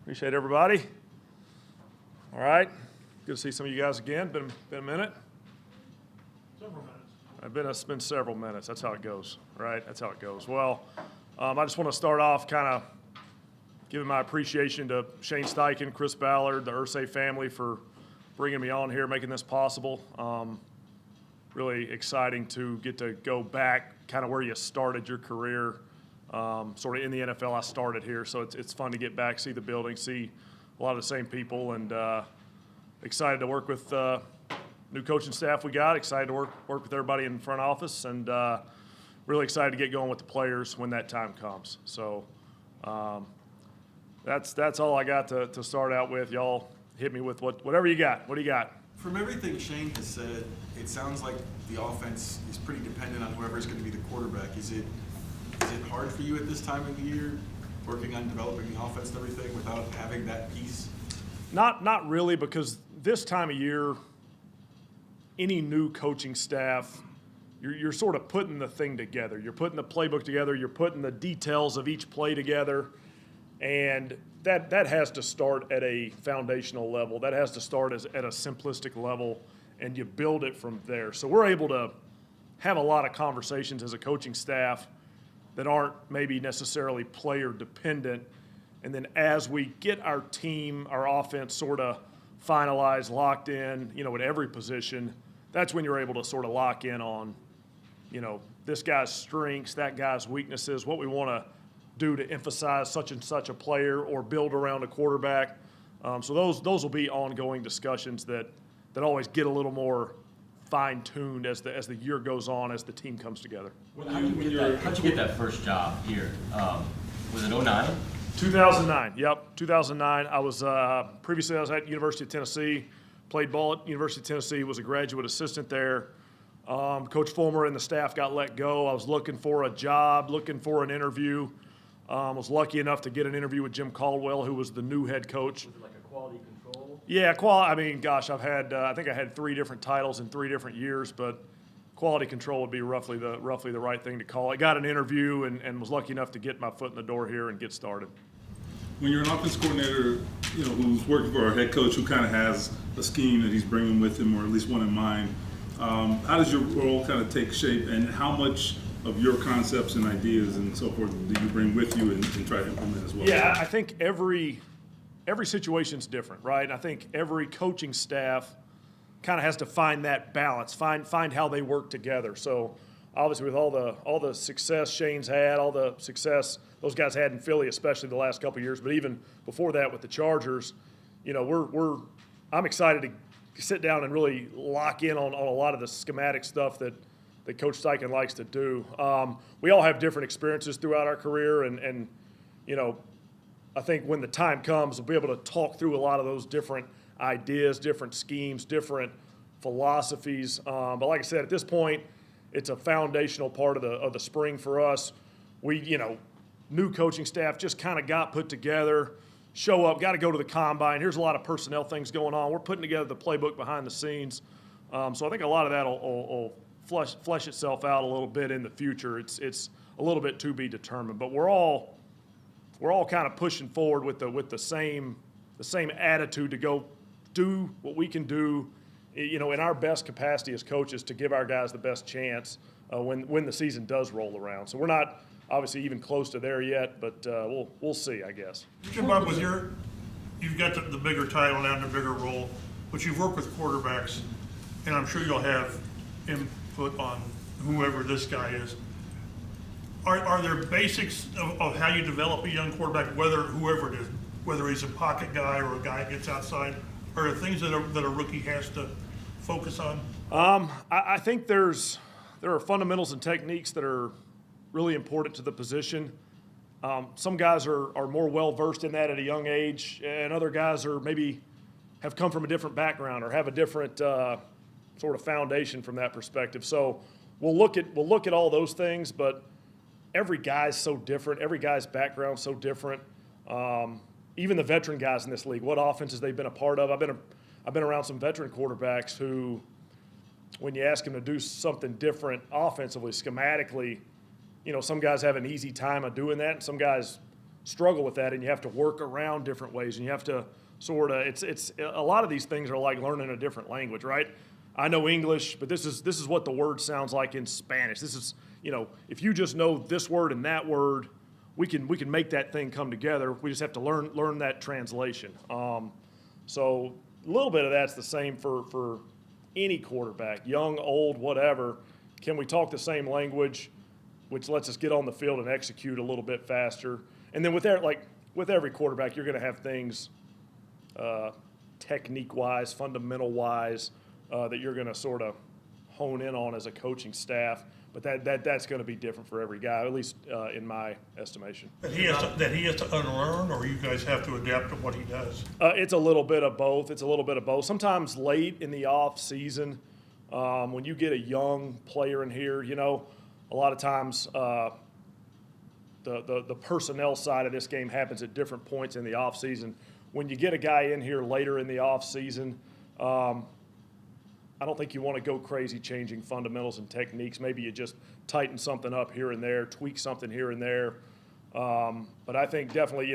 Appreciate everybody. All right. Good to see some of you guys again. Been a minute. Several minutes. It's been several minutes. That's how it goes, right? That's how it goes. Well, I just want to start off kind of giving my appreciation to Shane Steichen, Chris Ballard, the Irsay family for bringing me on here, making this possible. Really exciting to get to go back kind of where you started your career, sort of in the NFL. I started here, so it's fun to get back, see the building, see a lot of the same people, and excited to work with new coaching staff we got, excited to work with everybody in the front office, and really excited to get going with the players when that time comes. So that's all I got to start out with. Y'all hit me with whatever you got. What do you got? From everything Shane has said, it sounds like the offense is pretty dependent on whoever is going to be the quarterback. Is it hard for you at this time of the year, working on developing the offense and everything without having that piece? Not really, because this time of year, any new coaching staff, you're sort of putting the thing together. You're putting the playbook together. You're putting the details of each play together, and that has to start at a foundational level. That has to start at a simplistic level, and you build it from there. So we're able to have a lot of conversations as a coaching staff that aren't maybe necessarily player dependent. And then as we get our team, our offense sort of finalized, locked in, at every position, that's when you're able to sort of lock in on, this guy's strengths, that guy's weaknesses, what we want to do to emphasize such and such a player or build around a quarterback. So those will be ongoing discussions that always get a little more fine-tuned as the year goes on, as the team comes together. How'd you get that first job here? Was it 09? 2009, yep, 2009. Previously I was at University of Tennessee, played ball at University of Tennessee, was a graduate assistant there. Coach Fulmer and the staff got let go. I was looking for a job, looking for an interview. Was lucky enough to get an interview with Jim Caldwell, who was the new head coach. Was it like a quality control? Yeah, I've had I think I had 3 different titles in 3 different years, but quality control would be roughly the right thing to call it. Got an interview and was lucky enough to get my foot in the door here and get started. When you're an offense coordinator, who's working for a head coach who kind of has a scheme that he's bringing with him, or at least one in mind, how does your role kind of take shape, and how much of your concepts and ideas and so forth do you bring with you and try to implement as well? Yeah, I think every situation's different, right? And I think every coaching staff kind of has to find that balance, find how they work together. So obviously with all the success Shane's had, all the success those guys had in Philly, especially the last couple of years, but even before that with the Chargers, I'm excited to sit down and really lock in on a lot of the schematic stuff that Coach Steichen likes to do. We all have different experiences throughout our career, and I think when the time comes, we'll be able to talk through a lot of those different ideas, different schemes, different philosophies. But like I said, at this point, it's a foundational part of the spring for us. We, new coaching staff just kind of got put together, show up, got to go to the combine. Here's a lot of personnel things going on. We're putting together the playbook behind the scenes. So I think a lot of that will flesh itself out a little bit in the future. It's a little bit to be determined, but we're all kind of pushing forward with the same attitude to go do what we can do, in our best capacity as coaches to give our guys the best chance when the season does roll around. So we're not obviously even close to there yet, but we'll see, I guess. Jim Bob, you've got the bigger title now and the bigger role, but you've worked with quarterbacks, and I'm sure you'll have input on whoever this guy is. Are there basics of how you develop a young quarterback, whoever it is, whether he's a pocket guy or a guy that gets outside? Are there things that a rookie has to focus on? I think there are fundamentals and techniques that are really important to the position. Some guys are more well-versed in that at a young age, and other guys are maybe have come from a different background or have a different sort of foundation from that perspective. So we'll look at all those things, but every guy's so different. Every guy's background's so different. Even the veteran guys in this league, what offenses they've been a part of. I've been around some veteran quarterbacks who, when you ask them to do something different offensively, schematically, some guys have an easy time of doing that, and some guys struggle with that, and you have to work around different ways, and you have to sort of, it's a lot of these things are like learning a different language, right? I know English, but this is what the word sounds like in Spanish. This is, if you just know this word and that word, we can make that thing come together. We just have to learn that translation. So a little bit of that's the same for any quarterback, young, old, whatever. Can we talk the same language, which lets us get on the field and execute a little bit faster? And then with every quarterback, you're going to have things technique-wise, fundamental-wise, that you're going to sort of hone in on as a coaching staff. But that's going to be different for every guy, at least in my estimation. That he has to unlearn, or you guys have to adapt to what he does? It's a little bit of both. Sometimes late in the off season, when you get a young player in here, a lot of times the personnel side of this game happens at different points in the off season. When you get a guy in here later in the off season, I don't think you want to go crazy changing fundamentals and techniques. Maybe you just tighten something up here and there, tweak something here and there. But I think definitely,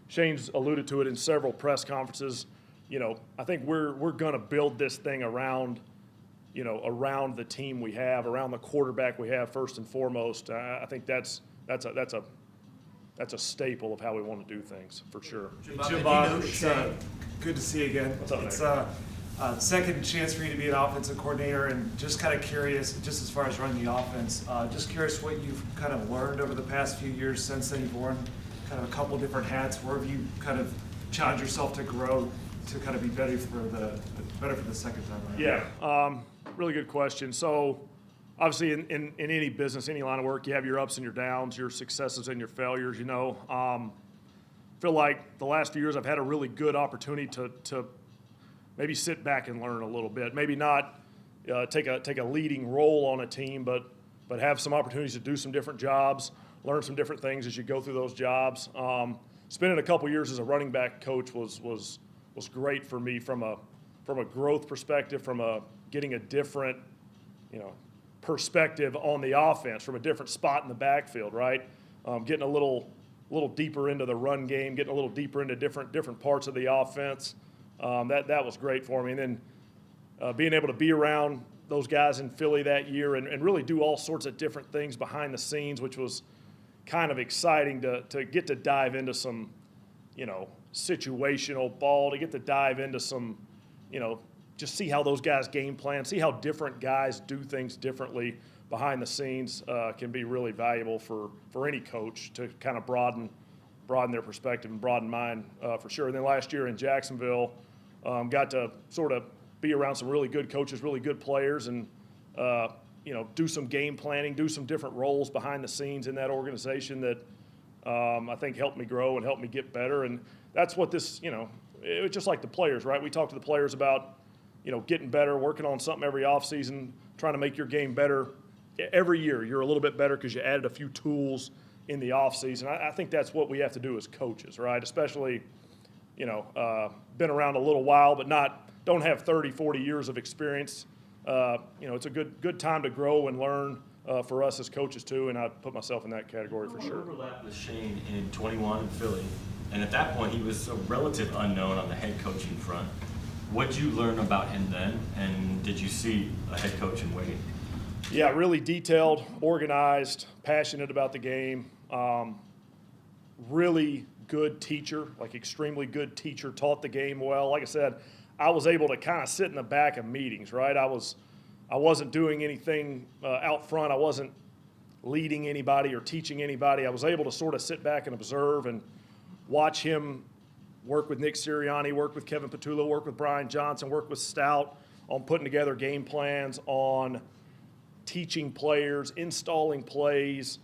Shane's alluded to it in several press conferences. I think we're going to build this thing around, around the team we have, around the quarterback we have first and foremost. I think that's a staple of how we want to do things for sure. Jim Bob, it's good to see you again. What's up, It's Nick? second chance for you to be an offensive coordinator, and just kind of curious, just as far as running the offense, just curious what you've kind of learned over the past few years since then. You've worn kind of a couple different hats. Where have you kind of challenged yourself to grow to kind of be better for the second time around? Yeah, really good question. So obviously in any business, any line of work, you have your ups and your downs, your successes and your failures, feel like the last few years I've had a really good opportunity to maybe sit back and learn a little bit. Maybe not take a leading role on a team, but have some opportunities to do some different jobs, learn some different things as you go through those jobs. Spending a couple years as a running back coach was great for me from a growth perspective, from getting a different perspective on the offense from a different spot in the backfield, right? Getting a little deeper into the run game, getting a little deeper into different parts of the offense. That was great for me. And then being able to be around those guys in Philly that year and really do all sorts of different things behind the scenes, which was kind of exciting to get to dive into some, situational ball, to get to dive into some, just see how those guys game plan, see how different guys do things differently behind the scenes can be really valuable for any coach to kind of broaden their perspective and broaden mine for sure. And then last year in Jacksonville, got to sort of be around some really good coaches, really good players, and do some game planning, do some different roles behind the scenes in that organization that I think helped me grow and helped me get better. And that's what this, it was just like the players, right? We talk to the players about, getting better, working on something every offseason, trying to make your game better. Every year you're a little bit better because you added a few tools in the offseason. I think that's what we have to do as coaches, right? Especially, been around a little while, but don't have 30, 40 years of experience. It's a good time to grow and learn for us as coaches too, and I put myself in that category for sure. Overlap with Shane in 21 in Philly, and at that point he was a relative unknown on the head coaching front. What did you learn about him then, and did you see a head coach in waiting? Yeah, really detailed, organized, passionate about the game. Really good teacher, like extremely good teacher, taught the game well. Like I said, I was able to kind of sit in the back of meetings, right? I wasn't doing anything out front. I wasn't leading anybody or teaching anybody. I was able to sort of sit back and observe and watch him work with Nick Sirianni, work with Kevin Petullo, work with Brian Johnson, work with Stout on putting together game plans, on teaching players, installing plays,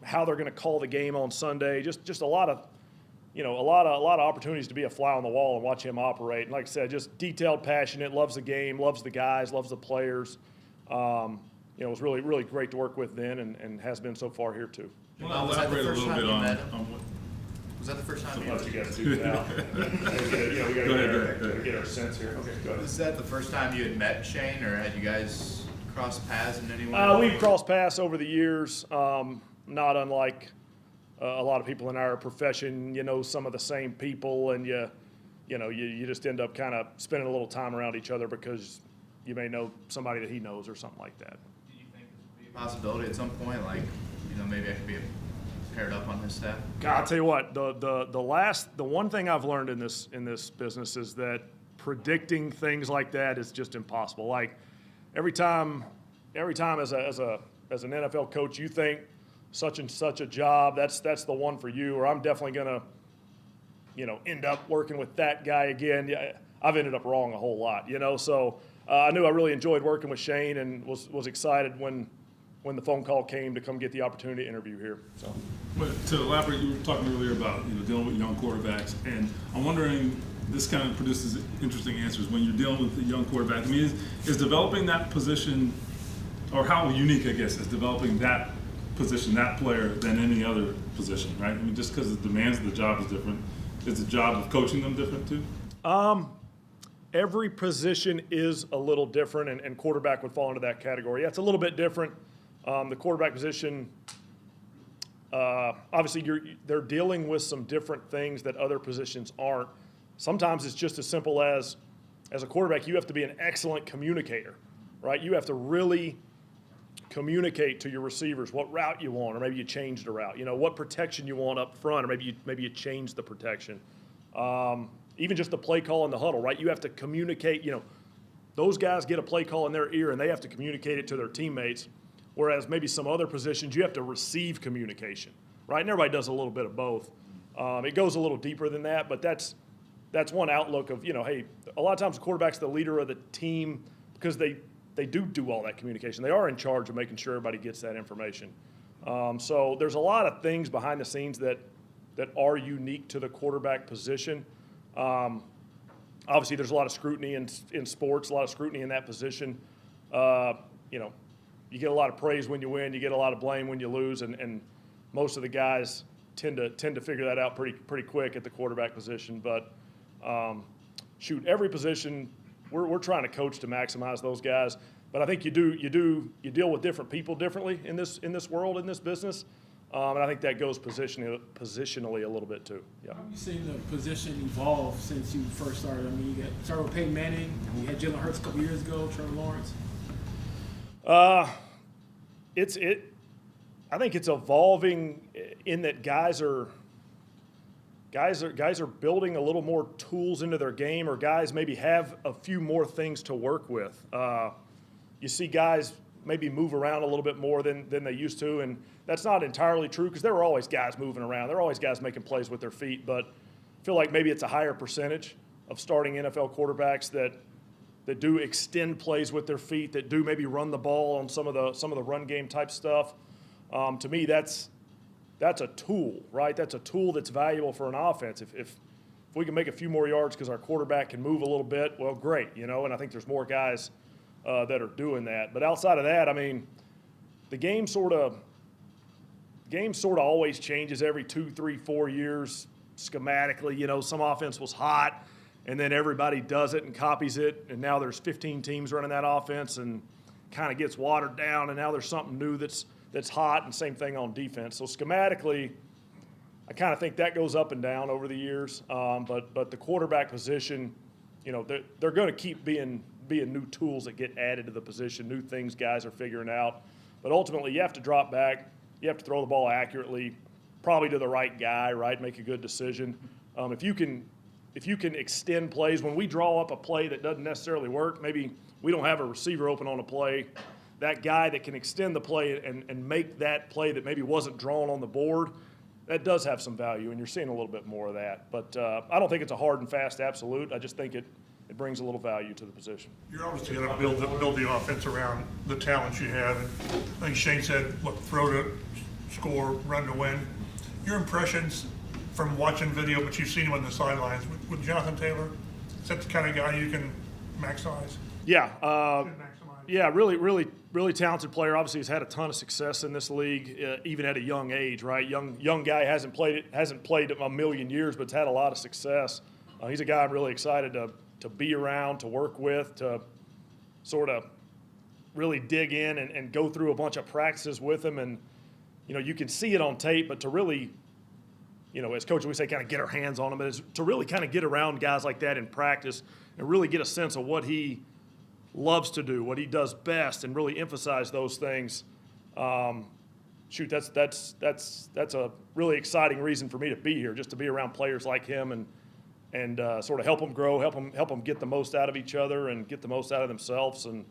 how they're going to call the game on Sunday. Just a lot of opportunities to be a fly on the wall and watch him operate. And like I said, just detailed, passionate, loves the game, loves the guys, loves the players. It was really, really great to work with then and has been so far here too. Well, Was that the elaborate a first little time bit you on met him? what. Was that the first time Sometimes you you got to do that. We got Go ahead. to get our sense here. Okay, go ahead. Was that the first time you had met Shane, or had you guys crossed paths in any way? We've crossed paths over the years, not unlike a lot of people in our profession, you know, some of the same people, and you just end up kind of spending a little time around each other because you may know somebody that he knows or something like that. Do you think this would be a possibility at some point, like, maybe I could be paired up on his staff? God, I'll tell you what, the one thing I've learned in this business is that predicting things like that is just impossible. Like every time as an NFL coach, you think such and such a job, that's the one for you, or I'm definitely gonna, end up working with that guy again. Yeah, I've ended up wrong a whole lot, So I knew I really enjoyed working with Shane and was excited when the phone call came to come get the opportunity to interview here. So, But to elaborate, you were talking earlier about dealing with young quarterbacks, and I'm wondering, this kind of produces interesting answers when you're dealing with the young quarterback. I mean, is developing that position, or how unique, I guess, is developing that position, that player, than any other position, right? I mean, just because the demands of the job is different, is the job of coaching them different too? every position is a little different, and quarterback would fall into that category. Yeah, it's a little bit different. The quarterback position, obviously, they're dealing with some different things that other positions aren't. Sometimes it's just as simple as a quarterback, you have to be an excellent communicator, right? You have to really communicate to your receivers what route you want, or maybe you change the route. What protection you want up front, or maybe you change the protection. Even just the play call in the huddle, right? You have to communicate. Those guys get a play call in their ear, and they have to communicate it to their teammates. Whereas maybe some other positions, you have to receive communication, right? And everybody does a little bit of both. It goes a little deeper than that, but that's one outlook of, hey, a lot of times the quarterback's the leader of the team because they do all that communication. They are in charge of making sure everybody gets that information. So there's a lot of things behind the scenes that are unique to the quarterback position. Obviously, there's a lot of scrutiny in sports, a lot of scrutiny in that position. You get a lot of praise when you win, you get a lot of blame when you lose, and most of the guys tend to figure that out pretty quick at the quarterback position. But every position we're trying to coach to maximize those guys. But I think you deal with different people differently in this world, in this business. And I think that goes positionally a little bit too. Yeah. How have you seen the position evolve since you first started? I mean, you started with Peyton Manning, you had Jalen Hurts a couple years ago, Trevor Lawrence. I think it's evolving in that guys are building a little more tools into their game, or guys maybe have a few more things to work with. You see guys maybe move around a little bit more than they used to, and that's not entirely true because there were always guys moving around. There were always guys making plays with their feet, but I feel like maybe it's a higher percentage of starting NFL quarterbacks that do extend plays with their feet, that do maybe run the ball on some of the run game type stuff. To me, that's a tool, right? That's a tool that's valuable for an offense. If we can make a few more yards because our quarterback can move a little bit, well, great, and I think there's more guys that are doing that. But outside of that, I mean, the game sort of always changes every 2, 3, 4 years schematically. Some offense was hot, and then everybody does it and copies it, and now there's 15 teams running that offense and kind of gets watered down, and now there's something new that's hot, and same thing on defense. So schematically, I kind of think that goes up and down over the years. But the quarterback position, they're going to keep being new tools that get added to the position, new things guys are figuring out. But ultimately, you have to drop back, you have to throw the ball accurately, probably to the right guy, right? Make a good decision. If you can extend plays, when we draw up a play that doesn't necessarily work, maybe we don't have a receiver open on a play, that guy that can extend the play and make that play that maybe wasn't drawn on the board, that does have some value, and you're seeing a little bit more of that. But I don't think it's a hard and fast absolute. I just think it brings a little value to the position. You're obviously going to build the offense around the talents you have. And I think Shane said, throw to score, run to win. Your impressions from watching video, but you've seen him on the sidelines, with Jonathan Taylor, is that the kind of guy you can maximize? Yeah. Yeah, really talented player. Obviously, he's had a ton of success in this league, even at a young age, right? Young guy, hasn't played a million years, but has had a lot of success. He's a guy I'm really excited to be around, to work with, to sort of really dig in and go through a bunch of practices with him. And, you can see it on tape, but to really as coaches, we say kind of get our hands on him, but it's to really kind of get around guys like that in practice and really get a sense of what he loves to do, what he does best, and really emphasize those things. That's a really exciting reason for me to be here, just to be around players like him and sort of help them grow, help them get the most out of each other and get the most out of themselves, and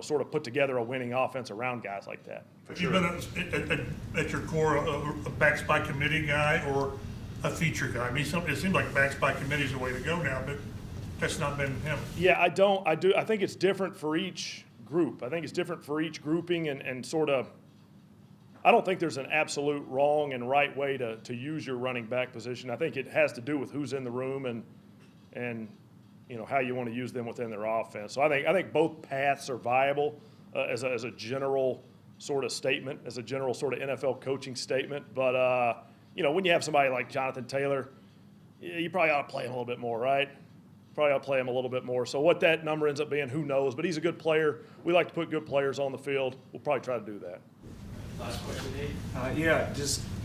sort of put together a winning offense around guys like that. For Have you sure. been at your core a backs by committee guy or a feature guy? I mean, it seems like backs by committee is the way to go now, but that's not been him. Yeah, I do. I think it's different for each group. I think it's different for each grouping and sort of. I don't think there's an absolute wrong and right way to use your running back position. I think it has to do with who's in the room and how you want to use them within their offense. So I think both paths are viable as a general sort of statement, as a general sort of NFL coaching statement. But when you have somebody like Jonathan Taylor, you probably ought to play him a little bit more, right? Probably ought to play him a little bit more. So what that number ends up being, who knows? But he's a good player. We like to put good players on the field. We'll probably try to do that. Last question, Nate.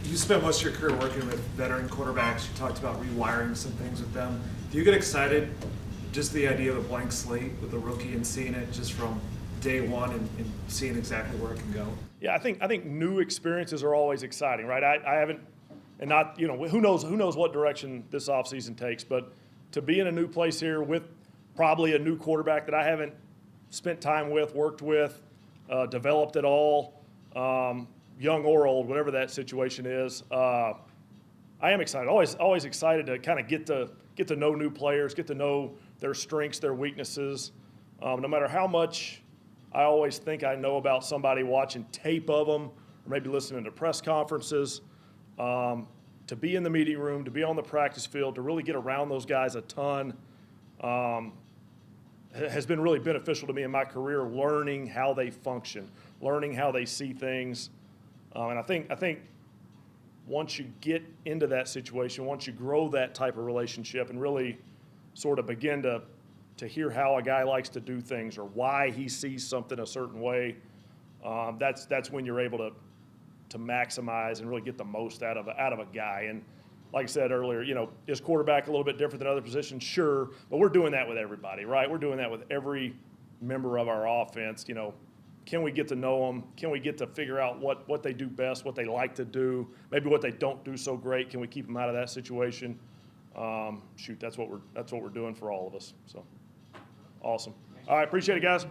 You spent most of your career working with veteran quarterbacks. You talked about rewiring some things with them. Do you get excited just the idea of a blank slate with a rookie and seeing it just from day one and seeing exactly where it can go? Yeah, I think new experiences are always exciting, right? I haven't, and not, who knows what direction this offseason takes, but to be in a new place here with probably a new quarterback that I haven't spent time with, worked with, developed at all, young or old, whatever that situation is, I am excited. Always excited to kind of get to know new players, get to know their strengths, their weaknesses. No matter how much I always think I know about somebody, watching tape of them or maybe listening to press conferences, to be in the meeting room, to be on the practice field, to really get around those guys a ton, has been really beneficial to me in my career, learning how they function, learning how they see things. And I think once you get into that situation, once you grow that type of relationship and really sort of begin to hear how a guy likes to do things or why he sees something a certain way, that's when you're able to maximize and really get the most out of a guy. And like I said earlier, is quarterback a little bit different than other positions? Sure, but we're doing that with everybody, right? We're doing that with every member of our offense. Can we get to know them? Can we get to figure out what they do best, what they like to do, maybe what they don't do so great? Can we keep them out of that situation? That's what we're doing for all of us. So awesome. All right, appreciate it, guys.